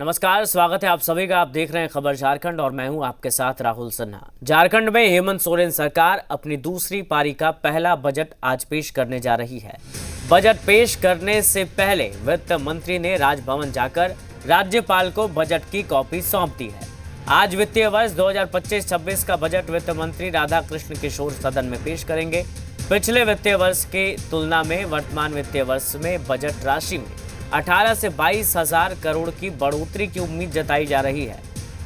नमस्कार, स्वागत है आप सभी का। आप देख रहे हैं खबर झारखंड और मैं हूं आपके साथ राहुल सिन्हा। झारखंड में हेमंत सोरेन सरकार अपनी दूसरी पारी का पहला बजट आज पेश करने जा रही है। बजट पेश करने से पहले वित्त मंत्री ने राजभवन जाकर राज्यपाल को बजट की कॉपी सौंप दी है। आज वित्तीय वर्ष 2025-26 का बजट वित्त मंत्री राधाकृष्ण किशोर सदन में पेश करेंगे। पिछले वित्तीय वर्ष की तुलना में वर्तमान वित्तीय वर्ष में बजट राशि में 18 से 22 हजार करोड़ की बढ़ोतरी की उम्मीद जताई जा रही है।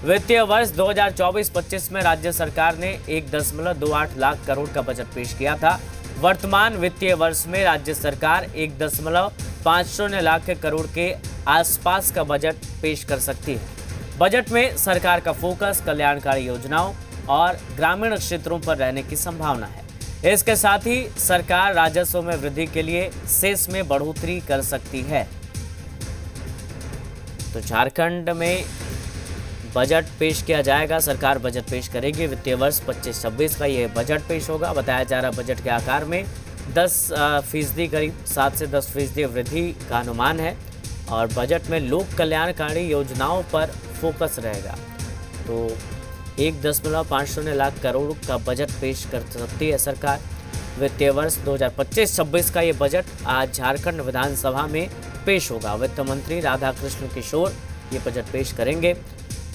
वित्तीय वर्ष 2024-25 में राज्य सरकार ने 1.28 लाख करोड़ का बजट पेश किया था। वर्तमान वित्तीय वर्ष में राज्य सरकार 1.50 लाख करोड़ के आसपास का बजट पेश कर सकती है। बजट में सरकार का फोकस कल्याणकारी योजनाओं और ग्रामीण क्षेत्रों पर रहने की संभावना है। इसके साथ ही सरकार राजस्व में वृद्धि के लिए सेस में बढ़ोतरी कर सकती है। तो झारखंड में बजट पेश किया जाएगा, सरकार बजट पेश करेगी। वित्तीय वर्ष 25-26 का ये बजट पेश होगा। बताया जा रहा बजट के आकार में 10% करीब 7 से 10% वृद्धि का अनुमान है और बजट में लोक कल्याणकारी योजनाओं पर फोकस रहेगा। तो 1.50 लाख करोड़ का बजट पेश कर सकती है सरकार। वित्तीय वर्ष 2025-26 का ये बजट आज झारखंड विधानसभा में पेश होगा। वित्त मंत्री राधाकृष्ण किशोर ये बजट पेश करेंगे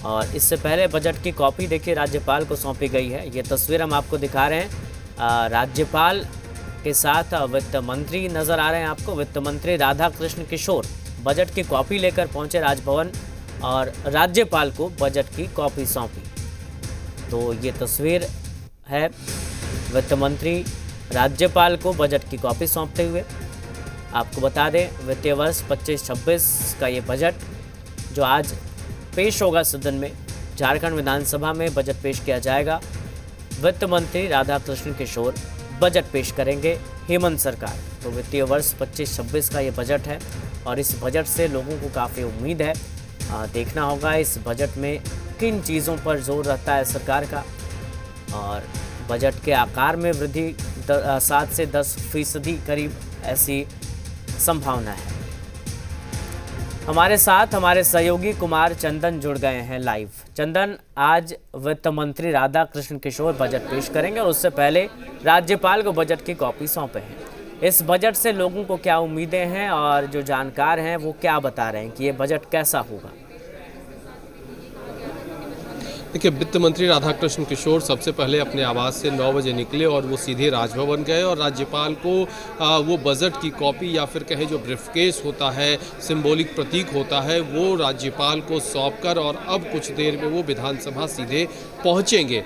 और इससे पहले बजट की कॉपी देखिए राज्यपाल को सौंपी गई है। ये तस्वीर हम आपको दिखा रहे हैं। राज्यपाल के साथ वित्त मंत्री नजर आ रहे हैं आपको। वित्त मंत्री राधाकृष्ण किशोर बजट की कॉपी लेकर पहुंचे राजभवन और राज्यपाल को बजट की कॉपी सौंपी। तो ये तस्वीर है वित्त मंत्री राज्यपाल को बजट की कॉपी सौंपते हुए। आपको बता दें वित्तीय वर्ष 25-26 का ये बजट जो आज पेश होगा सदन में, झारखंड विधानसभा में बजट पेश किया जाएगा। वित्त मंत्री राधाकृष्ण किशोर बजट पेश करेंगे हेमंत सरकार। तो वित्तीय वर्ष 25-26 का ये बजट है और इस बजट से लोगों को काफ़ी उम्मीद है। देखना होगा इस बजट में किन चीज़ों पर जोर रहता है सरकार का। और बजट के आकार में वृद्धि 7 से 10% करीब ऐसी संभावना है। हमारे साथ हमारे सहयोगी कुमार चंदन जुड़ गए हैं लाइव। चंदन, आज वित्त मंत्री राधाकृष्ण किशोर बजट पेश करेंगे और उससे पहले राज्यपाल को बजट की कॉपी सौंपे हैं। इस बजट से लोगों को क्या उम्मीदें हैं और जो जानकार हैं वो क्या बता रहे हैं कि ये बजट कैसा होगा? देखिए, वित्त मंत्री राधाकृष्ण किशोर सबसे पहले अपने आवास से 9 बजे निकले और वो सीधे राजभवन गए और राज्यपाल को वो बजट की कॉपी या फिर कहें जो ब्रीफकेस होता है, सिंबॉलिक प्रतीक होता है, वो राज्यपाल को सौंपकर और अब कुछ देर में वो विधानसभा सीधे पहुंचेंगे।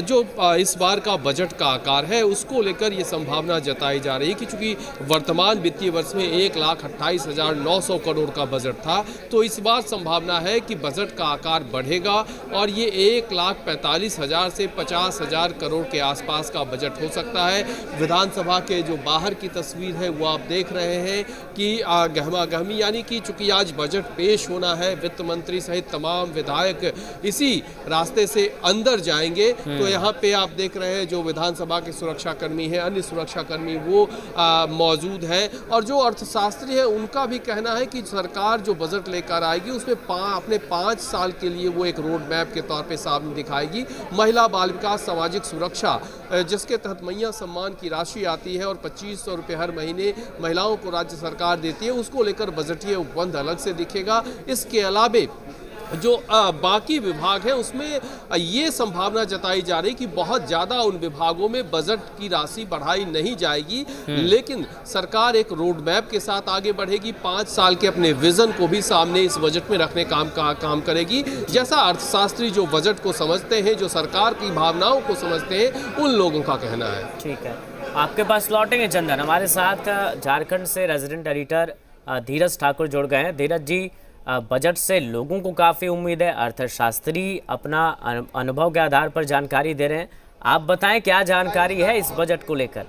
जो इस बार का बजट का आकार है उसको लेकर ये संभावना जताई जा रही है कि चूँकि वर्तमान वित्तीय वर्ष में 1,28,900 करोड़ का बजट था, तो इस बार संभावना है कि बजट का आकार बढ़ेगा और ये 1,45,000 से 50,000 करोड़ के आसपास का बजट हो सकता है। विधानसभा के जो बाहर की तस्वीर है वो आप देख रहे हैं कि गहमा गहमी, यानी कि चूंकि आज बजट पेश होना है, वित्त मंत्री सहित तमाम विधायक इसी रास्ते से अंदर जाएंगे। तो यहाँ पे आप देख रहे हैं जो विधानसभा के सुरक्षाकर्मी हैं, अन्य सुरक्षाकर्मी वो मौजूद हैं और जो अर्थशास्त्री है उनका भी कहना है कि सरकार जो बजट लेकर आएगी उसमें अपने 5 साल के लिए वो एक रोड मैप के तौर पे सामने दिखाएगी। महिला बाल विकास सामाजिक सुरक्षा जिसके तहत मैया सम्मान की राशि आती है और 2500 रुपये हर महीने महिलाओं को राज्य सरकार देती है, उसको लेकर बजटीय उपबंध अलग से दिखेगा। इसके अलावे जो बाकी विभाग है उसमें ये संभावना जताई जा रही कि बहुत ज़्यादा उन विभागों में बजट की राशि बढ़ाई नहीं जाएगी, लेकिन सरकार एक रोड मैप के साथ आगे बढ़ेगी। 5 साल के अपने विजन को भी सामने इस बजट में रखने काम करेगी, जैसा अर्थशास्त्री जो बजट को समझते हैं, जो सरकार की भावनाओं को समझते हैं, उन लोगों का कहना है। ठीक है, आपके पास लौटेंगे चंदन। हमारे साथ झारखंड से रेजिडेंट एडिटर धीरज ठाकुर जुड़ गए हैं। धीरज जी, बजट से लोगों को काफ़ी उम्मीद है, अर्थशास्त्री अपना अनुभव के आधार पर जानकारी दे रहे हैं। आप बताएं क्या जानकारी है इस बजट को लेकर?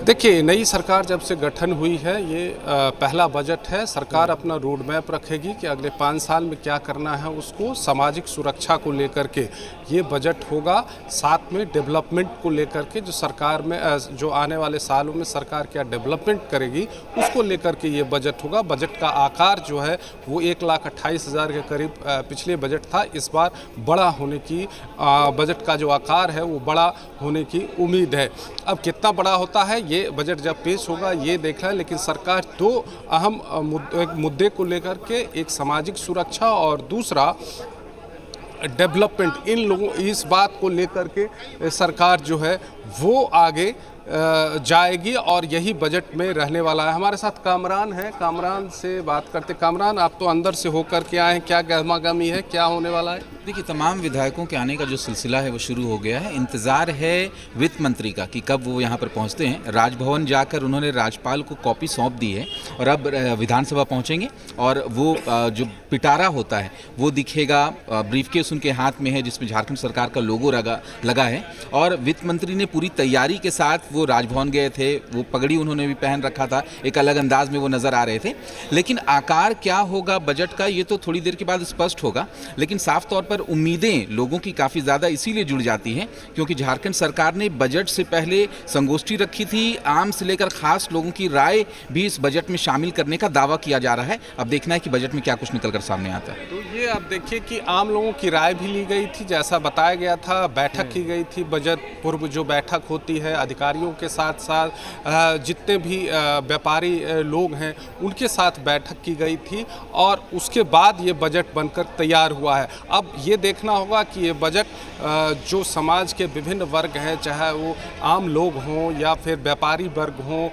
देखिए, नई सरकार जब से गठन हुई है ये पहला बजट है। सरकार अपना रोड मैप रखेगी कि अगले 5 साल में क्या करना है उसको। सामाजिक सुरक्षा को लेकर के ये बजट होगा। साथ में डेवलपमेंट को लेकर के जो सरकार में जो आने वाले सालों में सरकार क्या डेवलपमेंट करेगी उसको लेकर के ये बजट होगा। बजट का आकार जो है वो 1,28,000 के करीब पिछले बजट था। इस बार बड़ा होने की बजट का जो आकार है वो बड़ा होने की उम्मीद है। अब कितना बड़ा होता है ये बजट जब पेश होगा ये देखना है, लेकिन सरकार दो अहम मुद्दे को लेकर के, एक सामाजिक सुरक्षा और दूसरा डेवलपमेंट, इन लोगों इस बात को लेकर के सरकार जो है वो आगे जाएगी और यही बजट में रहने वाला है। हमारे साथ कामरान है, कामरान से बात करते। कामरान, आप तो अंदर से होकर के आए हैं, क्या गहमागहमी है, क्या होने वाला है? देखिए, तमाम विधायकों के आने का जो सिलसिला है वो शुरू हो गया है। इंतज़ार है वित्त मंत्री का कि कब वो यहाँ पर पहुँचते हैं। राजभवन जाकर उन्होंने राज्यपाल को कॉपी सौंप दी है और अब विधानसभा पहुँचेंगे और वो जो पिटारा होता है वो दिखेगा। ब्रीफकेस उनके हाथ में है जिसमें झारखंड सरकार का लोगो लगा है और वित्त मंत्री ने पूरी तैयारी के साथ वो राजभवन गए थे। वो पगड़ी उन्होंने भी पहन रखा था, एक अलग अंदाज में वो नज़र आ रहे थे। लेकिन आकार क्या होगा बजट का ये तो थोड़ी देर के बाद स्पष्ट होगा। लेकिन साफ तौर पर उम्मीदें लोगों की काफ़ी ज़्यादा इसीलिए जुड़ जाती हैं क्योंकि झारखंड सरकार ने बजट से पहले संगोष्ठी रखी थी। आम से लेकर खास लोगों की राय भी इस बजट में शामिल करने का दावा किया जा रहा है। अब देखना है कि बजट में क्या कुछ निकल कर सामने आता है। तो ये आप देखिए कि आम लोगों की राय भी ली गई थी, जैसा बताया गया था। बैठक की गई थी, बजट पूर्व जो बैठक होती है अधिकारियों के साथ साथ जितने भी व्यापारी लोग हैं उनके साथ बैठक की गई थी और उसके बाद ये बजट बनकर तैयार हुआ है। अब ये देखना होगा कि ये बजट जो समाज के विभिन्न वर्ग हैं, चाहे वो आम लोग हों या फिर व्यापारी वर्ग हों,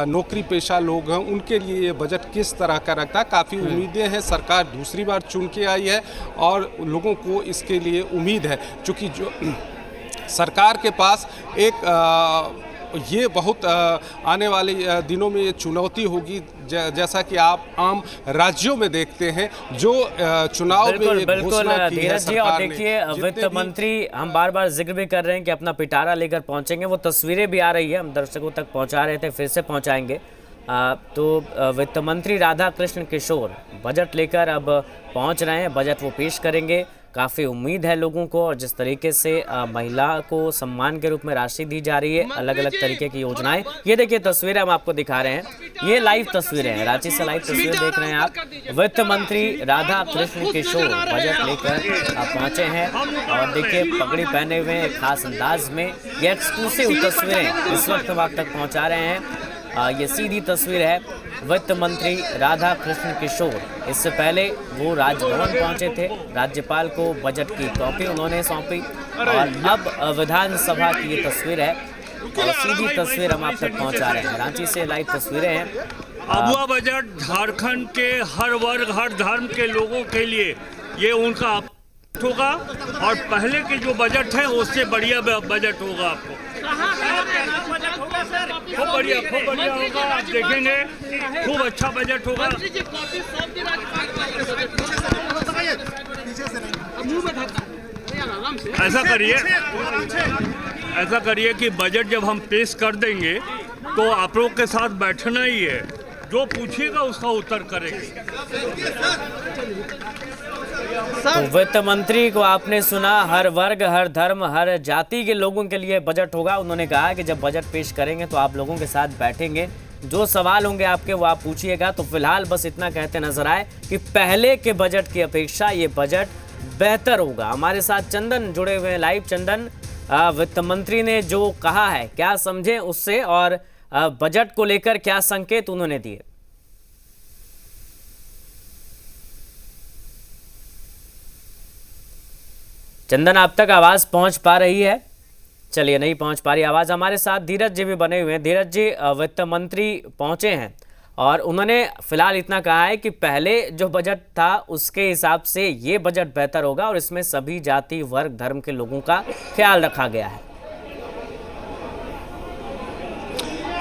नौकरी पेशा लोग हों, उनके लिए ये बजट किस तरह का रखता है। काफ़ी उम्मीदें हैं। सरकार दूसरी बार चुन के आई है और लोगों को इसके लिए उम्मीद है, चूँकि जो सरकार के पास एक ये बहुत आने वाले दिनों में ये चुनौती होगी, जैसा कि आप आम राज्यों में देखते हैं जो चुनाव में घोषणा की है धीरज जी। और सरकार ने। देखिए, वित्त मंत्री हम बार बार जिक्र भी कर रहे हैं कि अपना पिटारा लेकर पहुंचेंगे। वो तस्वीरें भी आ रही है, हम दर्शकों तक पहुंचा रहे थे, फिर से पहुंचाएंगे। तो वित्त मंत्री राधा कृष्ण किशोर बजट लेकर अब पहुंच रहे हैं। बजट वो पेश करेंगे। काफ़ी उम्मीद है लोगों को और जिस तरीके से महिला को सम्मान के रूप में राशि दी जा रही है, अलग अलग तरीके की योजनाएं। ये देखिए तस्वीरें हम आपको दिखा रहे हैं, ये लाइव तस्वीरें हैं, रांची से लाइव तस्वीर देख रहे हैं आप। वित्त मंत्री राधा कृष्ण किशोर बजट लेकर पहुंचे हैं और देखिए पगड़ी पहने हुए हैं खास अंदाज में। ये एक्सक्लूसिव तस्वीरें इस वक्त हम आप तक पहुँचा रहे हैं। ये सीधी तस्वीर है वित्त मंत्री राधा कृष्ण किशोर। इससे पहले वो राजभवन पहुंचे थे, राज्यपाल को बजट की कॉपी उन्होंने सौंपी और अब विधानसभा की ये तस्वीर है और सीधी तस्वीर हम आप तक पहुंचा रहे हैं। रांची से लाइव तस्वीरें हैं। अबुआ बजट झारखंड के हर वर्ग हर धर्म के लोगों के लिए ये उनका होगा और पहले के जो बजट है उससे बढ़िया बजट होगा। आपको खूब बढ़िया होगा, आप देखेंगे खूब अच्छा बजट होगा। ऐसा करिए कि बजट जब हम पेश कर देंगे तो आप लोग के साथ बैठना ही है, जो पूछिएगा उसका उत्तर करेंगे। तो वित्त मंत्री को आपने सुना, हर वर्ग हर धर्म हर जाति के लोगों के लिए बजट होगा। उन्होंने कहा कि जब बजट पेश करेंगे तो आप लोगों के साथ बैठेंगे, जो सवाल होंगे आपके वो आप पूछिएगा। तो फिलहाल बस इतना कहते नजर आए कि पहले के बजट की अपेक्षा ये बजट बेहतर होगा। हमारे साथ चंदन जुड़े हुए हैं लाइव। चंदन, वित्त मंत्री ने जो कहा है क्या समझे उससे और बजट को लेकर क्या संकेत उन्होंने दिए? चंदन, आप तक आवाज पहुंच पा रही है? चलिए, नहीं पहुंच पा रही आवाज। हमारे साथ धीरज जी भी बने हुए हैं। धीरज जी, वित्त मंत्री पहुंचे हैं और उन्होंने फिलहाल इतना कहा है कि पहले जो बजट था उसके हिसाब से ये बजट बेहतर होगा और इसमें सभी जाति वर्ग धर्म के लोगों का ख्याल रखा गया है।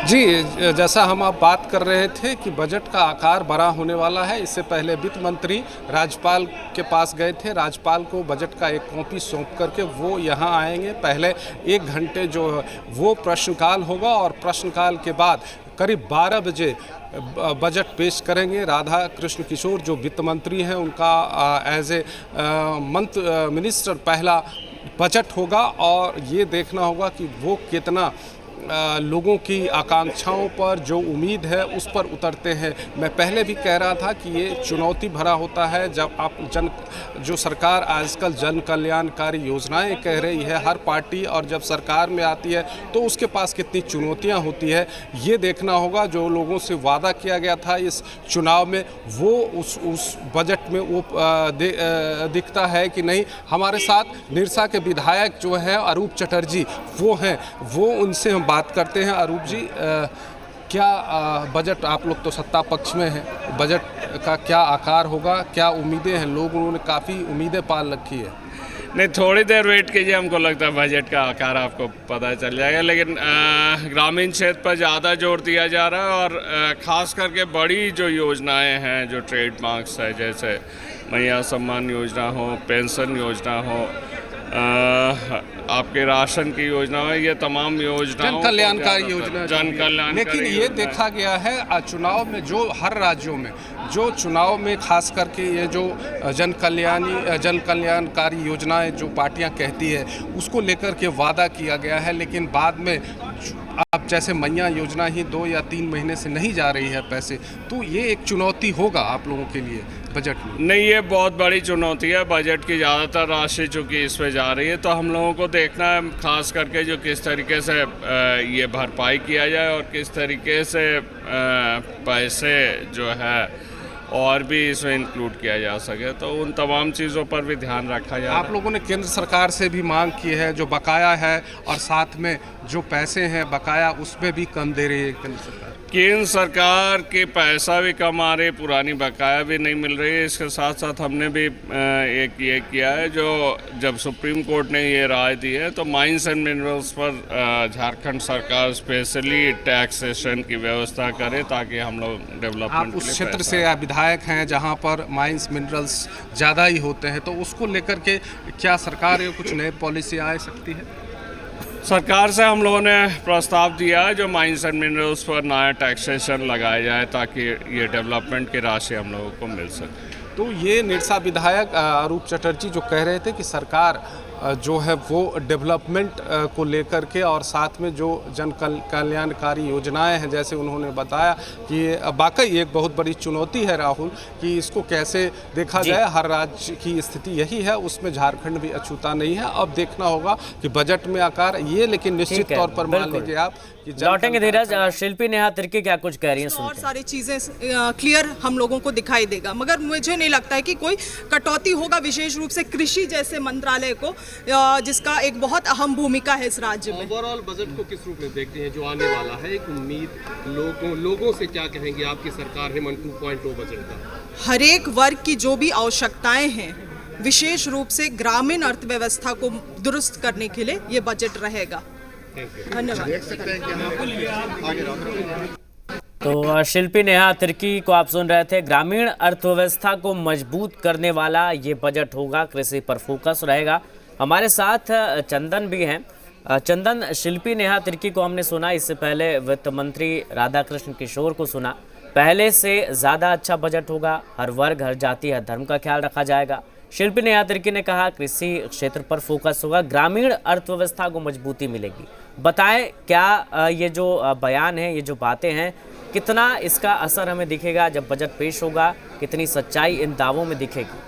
जी, जैसा हम आप बात कर रहे थे कि बजट का आकार बड़ा होने वाला है। इससे पहले वित्त मंत्री राज्यपाल के पास गए थे, राज्यपाल को बजट का एक कॉपी सौंप करके वो यहाँ आएंगे। पहले 1 घंटे जो वो प्रश्नकाल होगा और प्रश्नकाल के बाद करीब 12 बजे बजट पेश करेंगे। राधा कृष्ण किशोर जो वित्त मंत्री हैं, उनका एज ए मिनिस्टर पहला बजट होगा और ये देखना होगा कि वो कितना लोगों की आकांक्षाओं पर जो उम्मीद है उस पर उतरते हैं। मैं पहले भी कह रहा था कि ये चुनौती भरा होता है जब आप जो सरकार आजकल जन कल्याणकारी योजनाएं कह रही है हर पार्टी, और जब सरकार में आती है तो उसके पास कितनी चुनौतियां होती है ये देखना होगा। जो लोगों से वादा किया गया था इस चुनाव में वो उस बजट में वो दिखता है कि नहीं। हमारे साथ निरसा के विधायक जो है अरूप चटर्जी वो हैं, वो उनसे हम बात करते हैं। अरूप जी, क्या बजट, आप लोग तो सत्ता पक्ष में हैं, बजट का क्या आकार होगा, क्या उम्मीदें हैं? लोगों ने काफ़ी उम्मीदें पाल रखी है। नहीं, थोड़ी देर वेट कीजिए, हमको लगता है बजट का आकार आपको पता चल जाएगा। लेकिन ग्रामीण क्षेत्र पर ज़्यादा जोर दिया जा रहा है और ख़ास करके बड़ी जो योजनाएं हैं, जो ट्रेडमार्क्स है, जैसे मैया सम्मान योजना हो, पेंशन योजना हो, आपके राशन की योजना है, ये तमाम योजना जन कल्याणकारी योजना, जन कल्याण। लेकिन ये देखा गया है चुनाव में जो हर राज्यों में जो चुनाव में खास करके ये जो जन कल्याणकारी योजनाएं जो पार्टियां कहती है उसको लेकर के वादा किया गया है, लेकिन बाद में अब जैसे मैया योजना ही 2 या 3 महीने से नहीं जा रही है पैसे, तो ये एक चुनौती होगा आप लोगों के लिए बजट में। नहीं, ये बहुत बड़ी चुनौती है। बजट की ज़्यादातर राशि चूँकि इस पे जा रही है, तो हम लोगों को देखना है खास करके जो किस तरीके से ये भरपाई किया जाए और किस तरीके से पैसे जो है और भी इसमें इंक्लूड किया जा सके, तो उन तमाम चीज़ों पर भी ध्यान रखा जाए। आप लोगों ने केंद्र सरकार से भी मांग की है, जो बकाया है और साथ में जो पैसे हैं बकाया उसमें भी कम दे रही है केंद्र सरकार। केंद्र सरकार के पैसा भी कम आ रही, पुरानी बकाया भी नहीं मिल रही है। इसके साथ साथ हमने भी एक ये किया है, जो जब सुप्रीम कोर्ट ने ये राय दी है तो माइंस एंड मिनरल्स पर झारखंड सरकार स्पेशली टैक्सेशन की व्यवस्था करे ताकि हम लोग डेवलपमेंट। आप उस क्षेत्र से विधायक हैं जहां पर माइंस मिनरल्स ज़्यादा ही होते हैं, तो उसको लेकर के क्या सरकार कुछ नई पॉलिसी आ सकती है? सरकार से हम लोगों ने प्रस्ताव दिया है जो माइंस एंड मिनरल्स पर नया टैक्सेशन लगाया जाए ताकि ये डेवलपमेंट की राशि हम लोगों को मिल सके। तो ये निरसा विधायक अरूप चटर्जी जो कह रहे थे कि सरकार जो है वो डेवलपमेंट को लेकर के और साथ में जो जन कल्याणकारी योजनाएं हैं, जैसे उन्होंने बताया कि वाकई एक बहुत बड़ी चुनौती है राहुल, कि इसको कैसे देखा जाए। हर राज्य की स्थिति यही है, उसमें झारखंड भी अछूता नहीं है। अब देखना होगा कि बजट में आकार ये, लेकिन निश्चित तौर पर मान लीजिए आप कि लौटेंगे धीरज। शिल्पी नेहा तिर्की क्या कुछ कह रही हैं, और सारी चीजें क्लियर हम लोगों को दिखाई देगा, मगर मुझे नहीं लगता है कि कोई कटौती होगा, विशेष रूप से कृषि जैसे मंत्रालय को, जिसका एक बहुत अहम भूमिका है इस राज्य में। ओवरऑल बजट को किस रूप में देखते हैं जो आने वाला है? एक उम्मीद लोगों से क्या कहेंगे आपकी सरकार हेमंत 2.0 बजट का? हर एक वर्ग की जो भी आवश्यकताएं हैं, विशेष रूप से ग्रामीण अर्थव्यवस्था को दुरुस्त करने के लिए ये बजट रहेगा। धन्यवाद। तो शिल्पी नेहा तिर्की को आप सुन रहे थे। ग्रामीण अर्थव्यवस्था को मजबूत करने वाला ये बजट होगा, कृषि पर फोकस रहेगा। हमारे साथ चंदन भी हैं। चंदन, शिल्पी नेहा तिर्की को हमने सुना, इससे पहले वित्त मंत्री राधाकृष्ण किशोर को सुना। पहले से ज़्यादा अच्छा बजट होगा, हर वर्ग, हर जाति, हर धर्म का ख्याल रखा जाएगा। शिल्पी नेहा तिर्की ने कहा कृषि क्षेत्र पर फोकस होगा, ग्रामीण अर्थव्यवस्था को मजबूती मिलेगी। बताएं क्या ये जो बयान है, ये जो बातें हैं, कितना इसका असर हमें दिखेगा जब बजट पेश होगा? कितनी सच्चाई इन दावों में दिखेगी?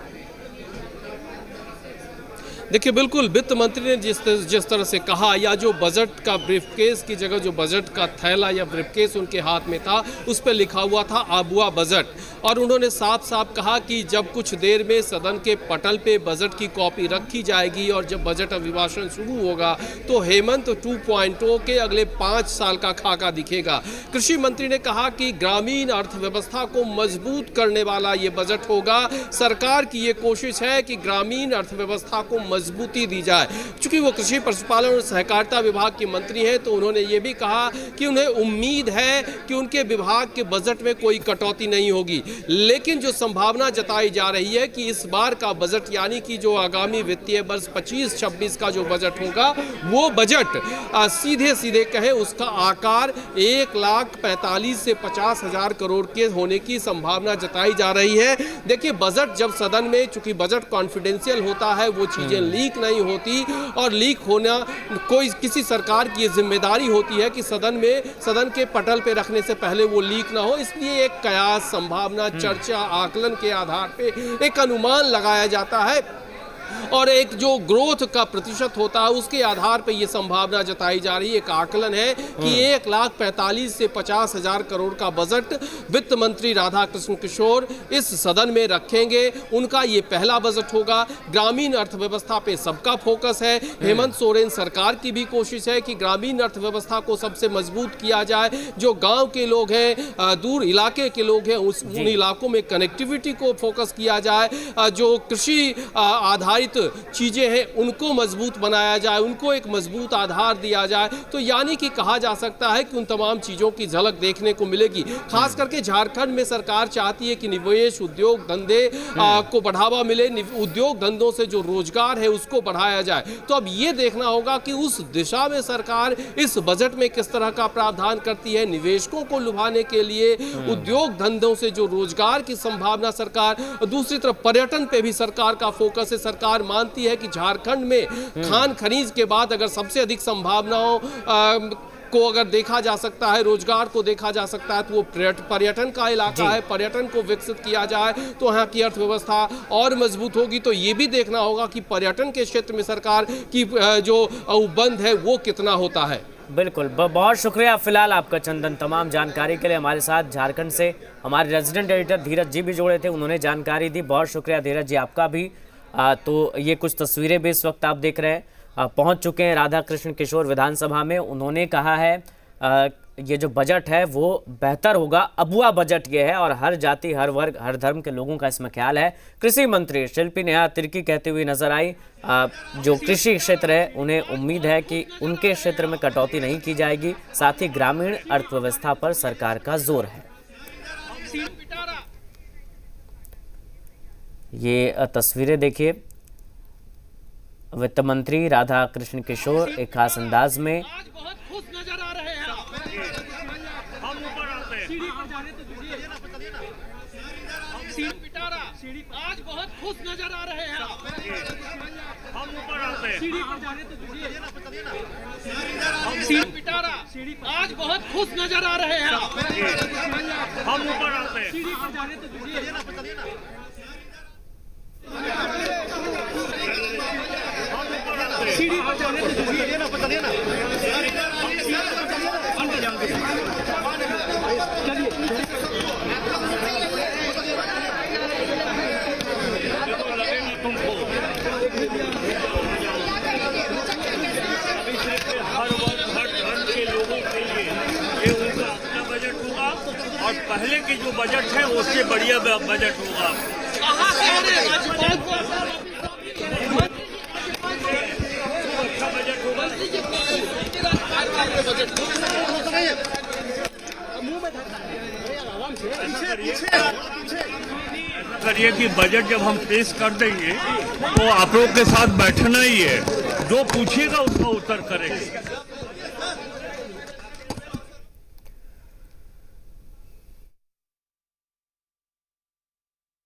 देखिए, बिल्कुल वित्त मंत्री ने जिस तरह से कहा, या जो बजट का ब्रीफकेस की जगह जो बजट का थैला या ब्रीफकेस उनके हाथ में था, उस पर लिखा हुआ था आबुआ बजट। और उन्होंने साफ साफ कहा कि जब कुछ देर में सदन के पटल पे बजट की कॉपी रखी जाएगी और जब बजट अभिभाषण शुरू होगा तो हेमंत 2.0 के अगले 5 साल का खाका दिखेगा। कृषि मंत्री ने कहा कि ग्रामीण अर्थव्यवस्था को मजबूत करने वाला ये बजट होगा। सरकार की ये कोशिश है कि ग्रामीण अर्थव्यवस्था को मजबूती दी जाए। चूंकि वो कृषि, पशुपालन और सहकारिता विभाग के मंत्री हैं, तो उन्होंने ये भी कहा कि उन्हें उम्मीद है कि उनके विभाग के बजट में कोई कटौती नहीं होगी। लेकिन जो संभावना जताई जा रही है कि इस बार का बजट, यानी कि जो आगामी वित्तीय वर्ष 25-26 का जो बजट होगा, वो बजट सीधे सीधे कहें उसका आकार 1,45,000 से 50,000 करोड़ के होने की संभावना जताई जा रही है। देखिए, बजट जब सदन में, चूंकि बजट कॉन्फिडेंशियल होता है, वो चीजें लीक नहीं होती, और लीक होना कोई किसी सरकार की जिम्मेदारी होती है कि सदन के पटल पे रखने से पहले वो लीक ना हो। इसलिए एक कयास, संभावना, चर्चा, आकलन के आधार पे एक अनुमान लगाया जाता है, और एक जो ग्रोथ का प्रतिशत होता है उसके आधार पे ये संभावना जताई जा रही है। एक आकलन है कि 1,45,000 से 50,000 करोड़ का बजट वित्त मंत्री राधाकृष्ण किशोर इस सदन में रखेंगे। उनका ये पहला बजट होगा। ग्रामीण अर्थव्यवस्था पे सबका फोकस है। हेमंत सोरेन सरकार की भी कोशिश है कि ग्रामीण अर्थव्यवस्था को सबसे मजबूत किया जाए। जो गाँव के लोग हैं, दूर इलाके के लोग हैं, उन इलाकों में कनेक्टिविटी को फोकस किया जाए। जो कृषि आधारित चीजें हैं उनको मजबूत बनाया जाए, उनको एक मजबूत आधार दिया जाए। तो यानी कि कहा जा सकता है कि उन तमाम चीजों की झलक देखने को मिलेगी। खास करके झारखंड में सरकार चाहती है कि निवेश, उद्योग धंधे को बढ़ावा मिले, उद्योग धंधों से जो रोजगार है उसको बढ़ाया जाए। तो अब ये देखना होगा कि उस दिशा में सरकार इस बजट में किस तरह का प्रावधान करती है। निवेशकों को लुभाने के लिए, उद्योग धंधों से जो रोजगार की संभावना सरकार, दूसरी तरफ पर्यटन पे भी सरकार का फोकस है। सरकार मानती है कि झारखंड में खान खनीज के बाद अगर सबसे अधिक संभावनाओं को अगर देखा जा सकता है, रोजगार को देखा जा सकता है, तो वो पर्यटन का इलाका है। पर्यटन को विकसित किया जाए तो यहाँ की अर्थव्यवस्था और मजबूत होगी। तो ये भी देखना होगा कि पर्यटन के क्षेत्र में सरकार की जो उपबंध है वो कितना होता है। बिल्कुल, बहुत शुक्रिया फिलहाल आपका चंदन, तमाम जानकारी के लिए। हमारे साथ झारखंड से हमारे रेजिडेंट एडिटर धीरज जी भी जुड़े थे, उन्होंने जानकारी दी। बहुत शुक्रिया धीरज जी आपका भी। तो ये कुछ तस्वीरें भी इस वक्त आप देख रहे हैं, पहुंच चुके हैं राधाकृष्ण किशोर विधानसभा में। उन्होंने कहा है ये जो बजट है वो बेहतर होगा, अबुआ बजट ये है, और हर जाति, हर वर्ग, हर धर्म के लोगों का इसमें ख्याल है। कृषि मंत्री शिल्पी नेहा तिर्की कहती हुई नजर आई, जो कृषि क्षेत्र है उन्हें उम्मीद है कि उनके क्षेत्र में कटौती नहीं की जाएगी। साथ ही ग्रामीण अर्थव्यवस्था पर सरकार का जोर है। ये तस्वीरें देखिए, वित्त मंत्री राधाकृष्ण किशोर एक खास अंदाज में आज बहुत खुश नजर आ रहे हैं। हम ऊपर आते हैं। पिटारा आज बहुत खुश नजर आ रहे हैं। हम ऊपर आते हैं। सीढ़ी पर जाने तो दीजिए ना, पता देना। हर वर्ग, हर धर्म के लोगों के लिए ये उनका अपना बजट होगा, और पहले के जो बजट है उससे बढ़िया बजट होगा। अच्छा बजट होगा। करिए कि बजट जब हम पेश कर देंगे तो आप लोग के साथ बैठना ही है, जो पूछेगा उसका उत्तर करेंगे।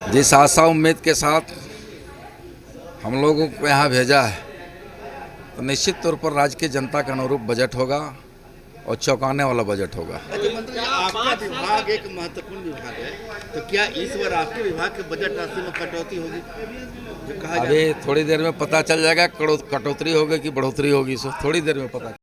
जिस आशा उम्मीद के साथ हम लोगों को यहाँ भेजा है, तो निश्चित तौर पर राज्य की जनता के अनुरूप बजट होगा और चौंकाने वाला बजट होगा। मंत्री, आपका विभाग एक महत्वपूर्ण विभाग है, तो क्या इस बार आपके विभाग के बजट राशि में कटौती होगी? जो कहा अभी थोड़ी देर में पता चल जाएगा कटौती होगी कि बढ़ोतरी होगी, सो थोड़ी देर में पता